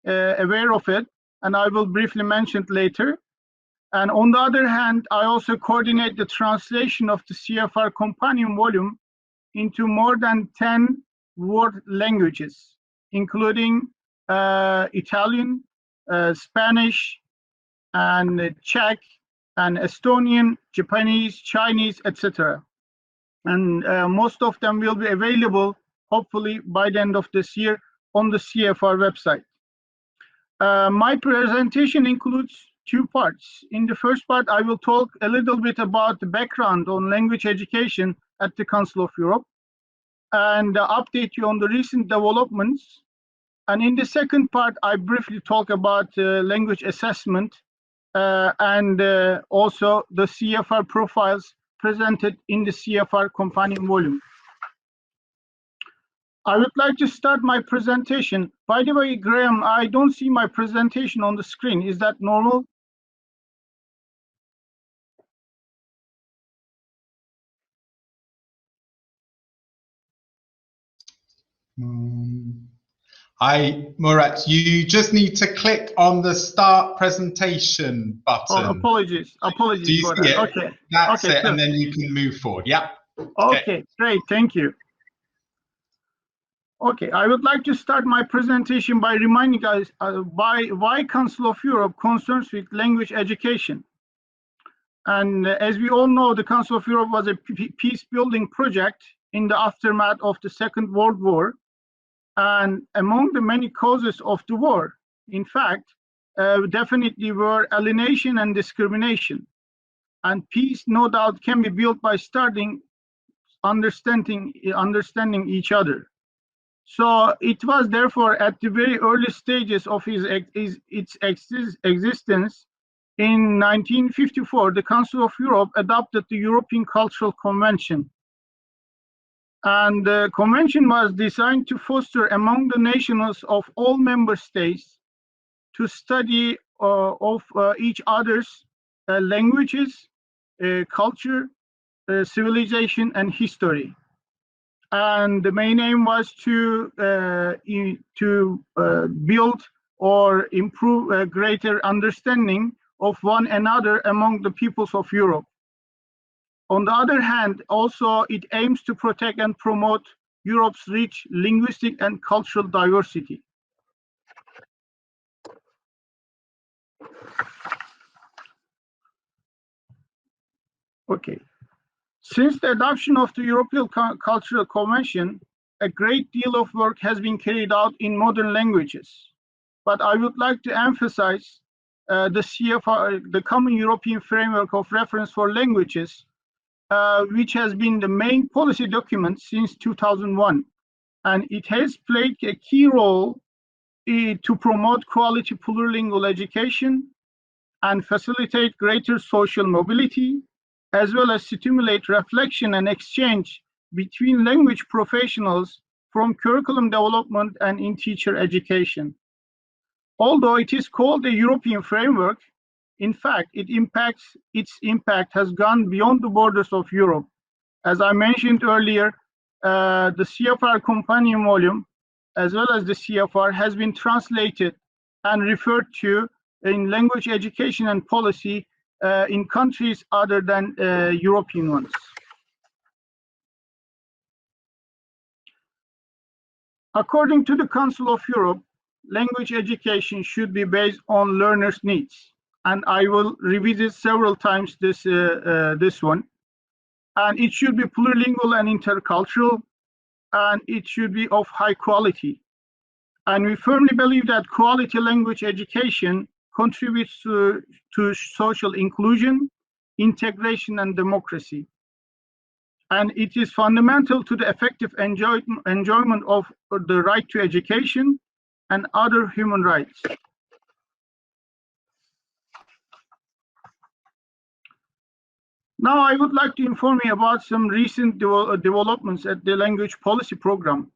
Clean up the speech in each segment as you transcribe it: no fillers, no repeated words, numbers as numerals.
aware of it, and I will briefly mention it later. And on the other hand, I also coordinate the translation of the CFR Companion Volume into more than 10 world languages, including Italian, Spanish, and Czech, and Estonian, Japanese, Chinese, etc. And most of them will be available, hopefully, by the end of this year on the CFR website. My presentation includes two parts. In the first part, I will talk a little bit about the background on language education at the Council of Europe and update you on the recent developments. And in the second part, I briefly talk about language assessment and also the CFR profiles presented in the CFR Companion Volume. I would like to start my presentation. By the way, Graham, I don't see my presentation on the screen. Is that normal? Murat, you just need to click on the start presentation button. Oh, apologies for that. Okay. That's okay, it, and then you can move forward. Yeah. Okay, great, thank you. Okay, I would like to start my presentation by reminding us why Council of Europe concerns with language education. And as we all know, the Council of Europe was a peace-building project in the aftermath of the Second World War. And among the many causes of the war, in fact, definitely were alienation and discrimination. And peace, no doubt, can be built by starting understanding each other. So it was therefore at the very early stages of its existence. In 1954, the Council of Europe adopted the European Cultural Convention. And the convention was designed to foster among the nationals of all member states to study of each other's languages, culture, civilization, and history. And the main aim was to build or improve a greater understanding of one another among the peoples of Europe. On the other hand, also it aims to protect and promote Europe's rich linguistic and cultural diversity. Okay. Since the adoption of the European Cultural Convention, a great deal of work has been carried out in modern languages. But I would like to emphasize the CFR, the Common European Framework of Reference for Languages, which has been the main policy document since 2001. And it has played a key role to promote quality plurilingual education and facilitate greater social mobility, as well as stimulate reflection and exchange between language professionals from curriculum development and in teacher education. Although it is called a European framework, in fact, its impact has gone beyond the borders of Europe. As I mentioned earlier, the CFR Companion Volume, as well as the CFR, has been translated and referred to in language education and policy in countries other than European ones. According to the Council of Europe, language education should be based on learners' needs. And I will revisit several times this one. And it should be plurilingual and intercultural, and it should be of high quality. And we firmly believe that quality language education contributes to social inclusion, integration, and democracy. And it is fundamental to the effective enjoyment of the right to education and other human rights. Now I would like to inform you about some recent developments at the language policy program.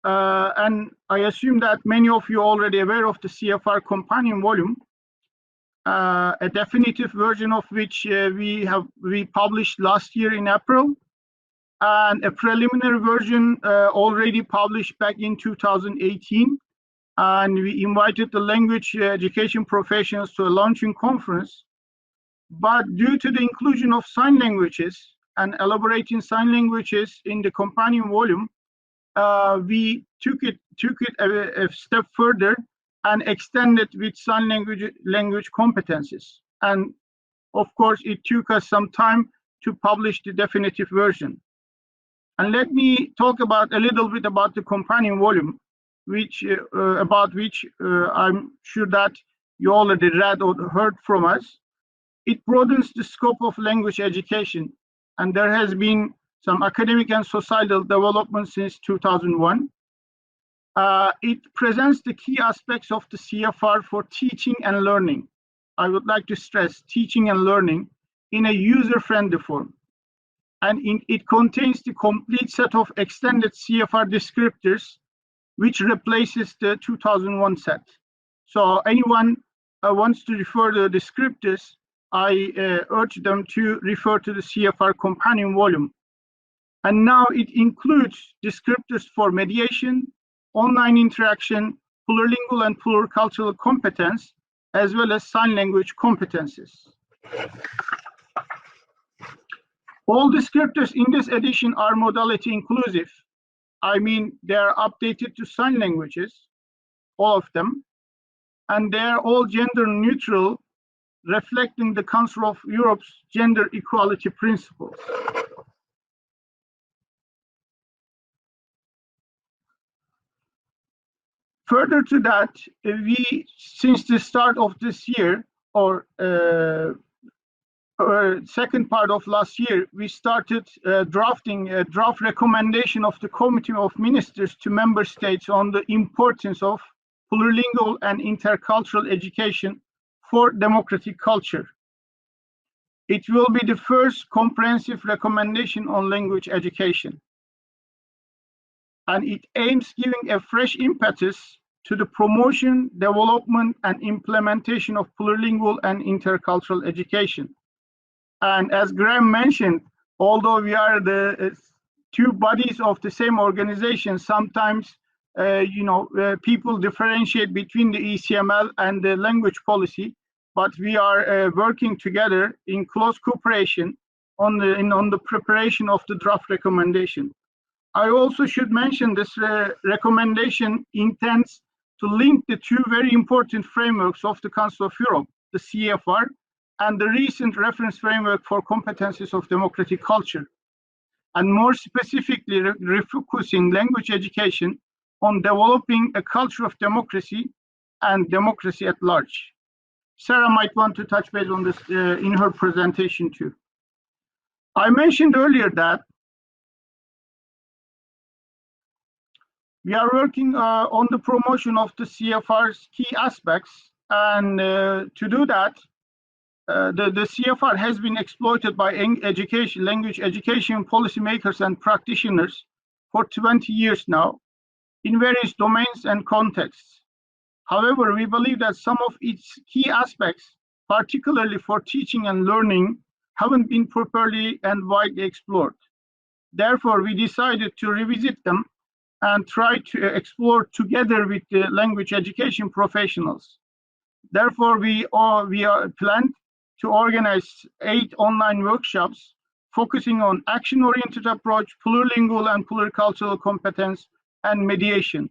And I assume that many of you are already aware of the CFR Companion Volume, a definitive version of which we published last year in April, and a preliminary version already published back in 2018. and we invited the language education professionals to a launching conference. But due to the inclusion of sign languages and elaborating sign languages in the companion volume, we took it a step further and extended with sign language competencies. And of course, it took us some time to publish the definitive version. And let me talk about a little bit about the companion volume, which I'm sure that you already read or heard from us. It broadens the scope of language education, and there has been some academic and societal development since 2001. It presents the key aspects of the CFR for teaching and learning. I would like to stress teaching and learning in a user-friendly form. And it contains the complete set of extended CFR descriptors, which replaces the 2001 set. So anyone wants to refer to the descriptors, I urge them to refer to the CFR Companion Volume. And now it includes descriptors for mediation, online interaction, plurilingual and pluricultural competence, as well as sign language competencies. All descriptors in this edition are modality inclusive. I mean, they are updated to sign languages, all of them, and they are all gender neutral, reflecting the Council of Europe's gender equality principles. Further to that, we, since the start of this year, or second part of last year, we started drafting a draft recommendation of the Committee of Ministers to member states on the importance of plurilingual and intercultural education for democratic culture. It will be the first comprehensive recommendation on language education. And it aims giving a fresh impetus to the promotion, development, and implementation of plurilingual and intercultural education. And as Graham mentioned, although we are the two bodies of the same organization, sometimes people differentiate between the ECML and the language policy, but we are working together in close cooperation on the preparation of the draft recommendation. I also should mention this recommendation intends to link the two very important frameworks of the Council of Europe, the CEFR, and the recent reference framework for competencies of democratic culture, and more specifically refocusing language education on developing a culture of democracy and democracy at large. Sarah might want to touch base on this in her presentation too. I mentioned earlier that we are working on the promotion of the CFR's key aspects, and to do that, the CFR has been exploited by language education policymakers and practitioners for 20 years now in various domains and contexts. However, we believe that some of its key aspects, particularly for teaching and learning, haven't been properly and widely explored. Therefore, we decided to revisit them and try to explore together with the language education professionals. Therefore, we are planned to organize 8 online workshops focusing on action-oriented approach, plurilingual and pluricultural competence, and mediation.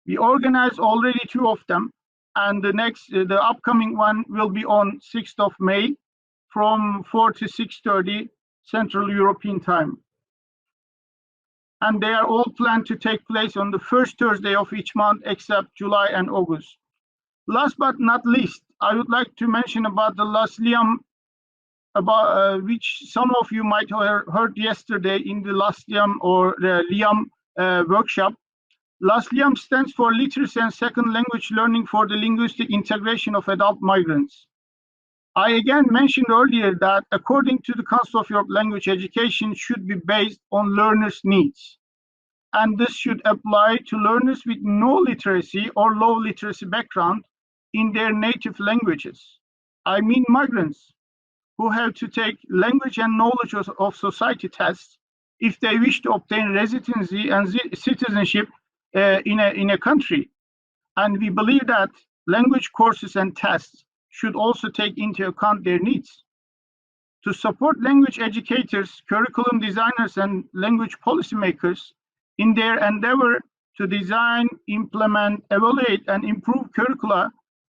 We organized already 2 of them, and the upcoming one will be on 6th of May from 4 to 6:30 Central European Time. And they are all planned to take place on the first Thursday of each month except July and August. Last but not least, I would like to mention about the last LIAM, which some of you might have heard yesterday in the last LIAM or the LIAM workshop. Last LIAM stands for Literacy and Second Language Learning for the Linguistic Integration of Adult Migrants. I again mentioned earlier that according to the Council of Europe, language education should be based on learners' needs. And this should apply to learners with no literacy or low literacy background in their native languages. I mean migrants who have to take language and knowledge of society tests if they wish to obtain residency and citizenship in a country. And we believe that language courses and tests should also take into account their needs. To support language educators, curriculum designers, and language policymakers in their endeavor to design, implement, evaluate, and improve curricula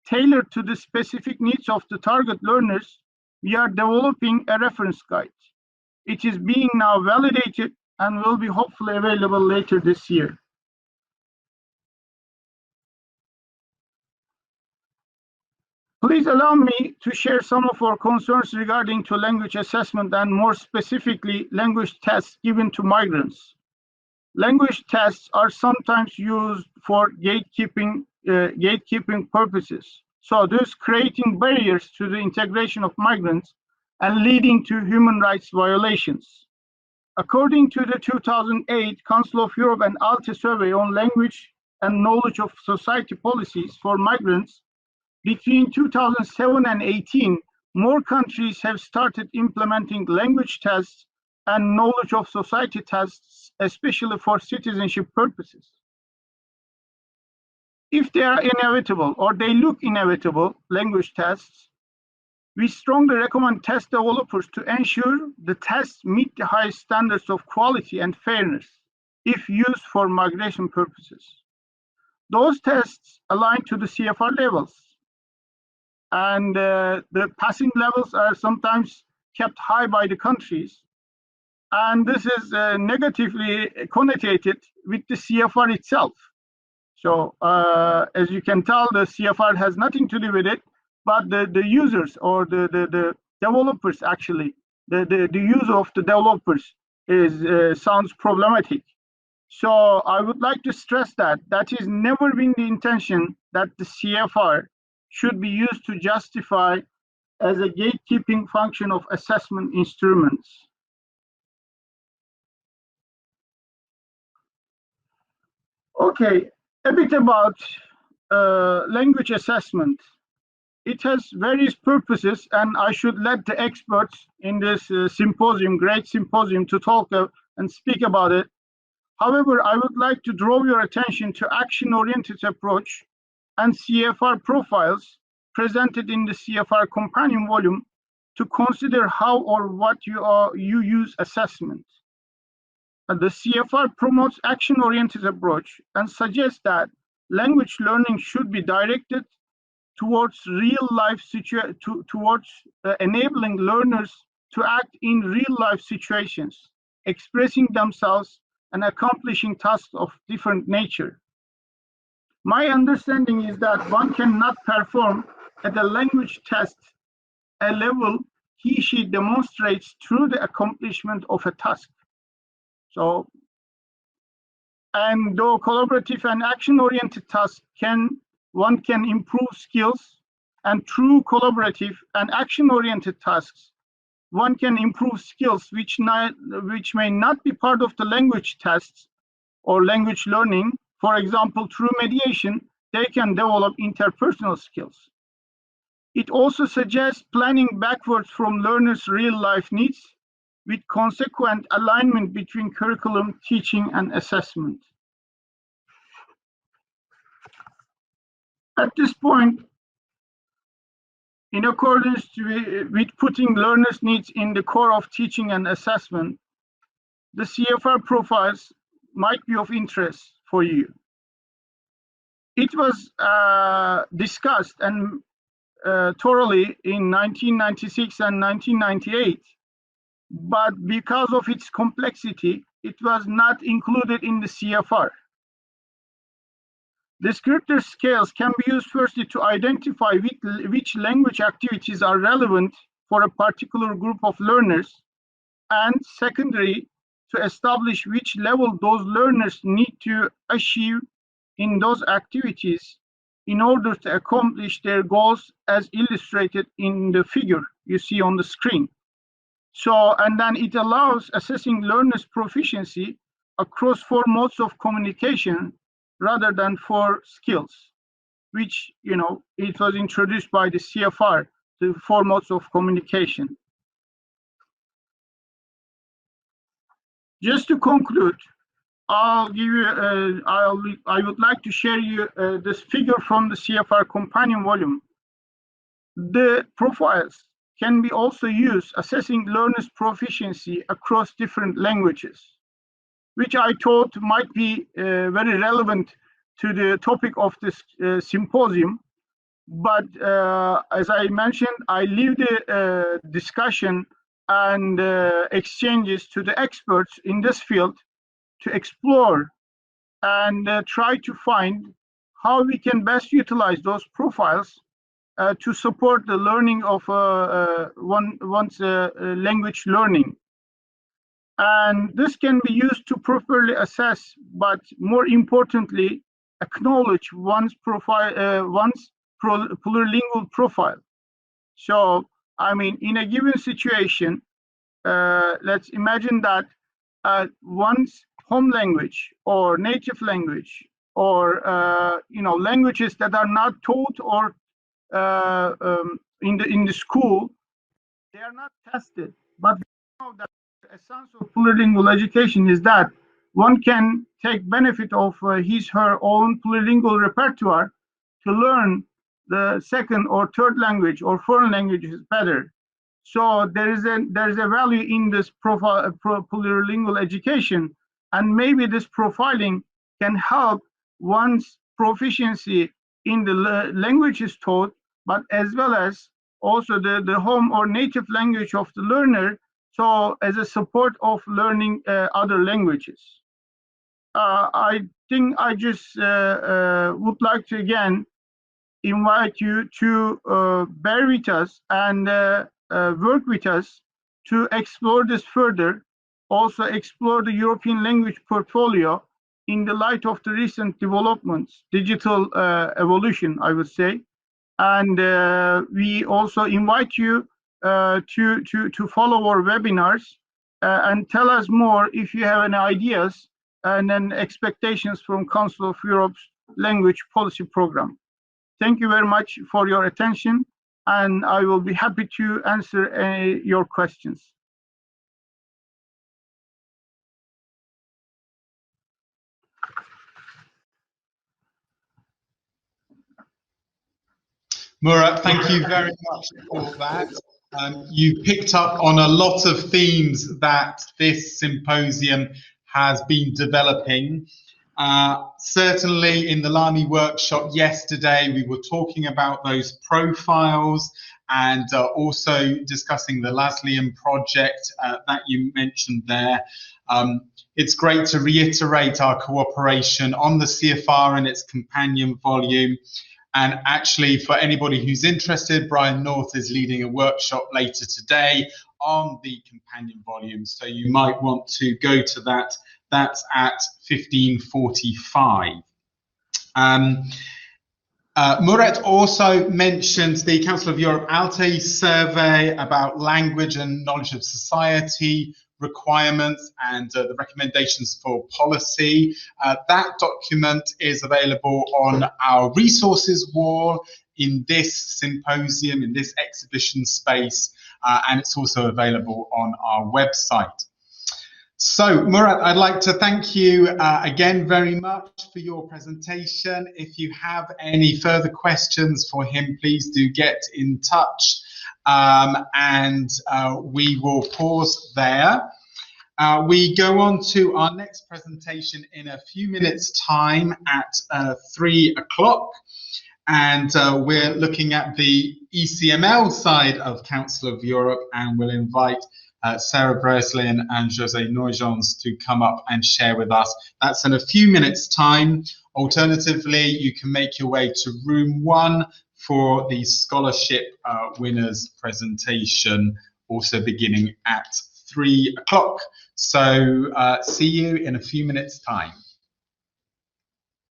tailored to the specific needs of the target learners, we are developing a reference guide. It is being now validated and will be hopefully available later this year. Please allow me to share some of our concerns regarding to language assessment and more specifically language tests given to migrants. Language tests are sometimes used for gatekeeping purposes, so thus creating barriers to the integration of migrants and leading to human rights violations. According to the 2008 Council of Europe and ALTE survey on language and knowledge of society policies for migrants, between 2007 and 2018, more countries have started implementing language tests and knowledge of society tests, especially for citizenship purposes. If they are inevitable or they look inevitable, language tests, we strongly recommend test developers to ensure the tests meet the highest standards of quality and fairness if used for migration purposes. Those tests align to the CFR levels, and the passing levels are sometimes kept high by the countries. And this is negatively connotated with the CFR itself. So as you can tell, the CFR has nothing to do with it, but the users or the developers actually, the use of the developers is sounds problematic. So I would like to stress that that has never been the intention that the CFR should be used to justify as a gatekeeping function of assessment instruments. Okay, a bit about language assessment. It has various purposes, and I should let the experts in this symposium, great symposium, to talk and speak about it. However, I would like to draw your attention to action-oriented approach and CFR profiles presented in the CFR Companion Volume to consider how or what you use assessment. The CFR promotes action-oriented approach and suggests that language learning should be directed towards real-life enabling learners to act in real-life situations, expressing themselves and accomplishing tasks of different nature. My understanding is that one cannot perform at a language test a level he/she demonstrates through the accomplishment of a task. So, and though collaborative and action-oriented tasks one can improve skills, and through collaborative and action-oriented tasks, one can improve skills which may not be part of the language tests or language learning. For example, through mediation, they can develop interpersonal skills. It also suggests planning backwards from learners' real-life needs with consequent alignment between curriculum, teaching, and assessment. At this point, in accordance with putting learners' needs in the core of teaching and assessment, the CFR profiles might be of interest for you. It was discussed and thoroughly in 1996 and 1998, but because of its complexity, it was not included in the CFR. Descriptor scales can be used firstly to identify which language activities are relevant for a particular group of learners, and secondly, to establish which level those learners need to achieve in those activities in order to accomplish their goals as illustrated in the figure you see on the screen. So, and then it allows assessing learners' proficiency across 4 modes of communication rather than 4 skills, which, it was introduced by the CFR, the 4 modes of communication. Just to conclude, I'll give you. I would like to share you this figure from the CFR Companion Volume. The profiles can be also used assessing learners' proficiency across different languages, which I thought might be very relevant to the topic of this symposium. But as I mentioned, I leave the discussion and exchanges to the experts in this field to explore and try to find how we can best utilize those profiles to support the learning of one's language learning. And this can be used to properly assess, but more importantly, acknowledge one's profile, one's plurilingual profile. So, I mean, in a given situation, let's imagine that one's home language or native language or languages that are not taught or in the school, they are not tested. But we know that the essence of plurilingual education is that one can take benefit of his/her own plurilingual repertoire to learn the second or third language or foreign languages better. So there is a value in this plurilingual education, and maybe this profiling can help one's proficiency in the languages taught, but as well as also the home or native language of the learner, so as a support of learning other languages. I think I just would like to again invite you to bear with us and work with us to explore this further, also explore the European language portfolio in the light of the recent developments, digital evolution, I would say. And we also invite you to follow our webinars and tell us more if you have any ideas and then expectations from Council of Europe's Language Policy Program. Thank you very much for your attention, and I will be happy to answer your questions. Murat, thank you very much for that. You picked up on a lot of themes that this symposium has been developing. Certainly in the LAMI workshop yesterday, we were talking about those profiles and also discussing the Laslian project that you mentioned there. It's great to reiterate our cooperation on the CFR and its companion volume. And actually, for anybody who's interested, Brian North is leading a workshop later today on the companion volume. So you might want to go to that. That's at 15:45. Murat also mentioned the Council of Europe ALTE survey about language and knowledge of society requirements and the recommendations for policy. That document is available on our resources wall in this symposium, in this exhibition space, and it's also available on our website. So, Murat, I'd like to thank you again very much for your presentation. If you have any further questions for him, please do get in touch, and we will pause there. We go on to our next presentation in a few minutes' time at 3 o'clock, and we're looking at the ECML side of Council of Europe, and we'll invite Sarah Breslin and José Nogent to come up and share with us. That's in a few minutes' time. Alternatively, you can make your way to room 1 for the scholarship winners presentation, also beginning at 3 o'clock. So see you in a few minutes' time.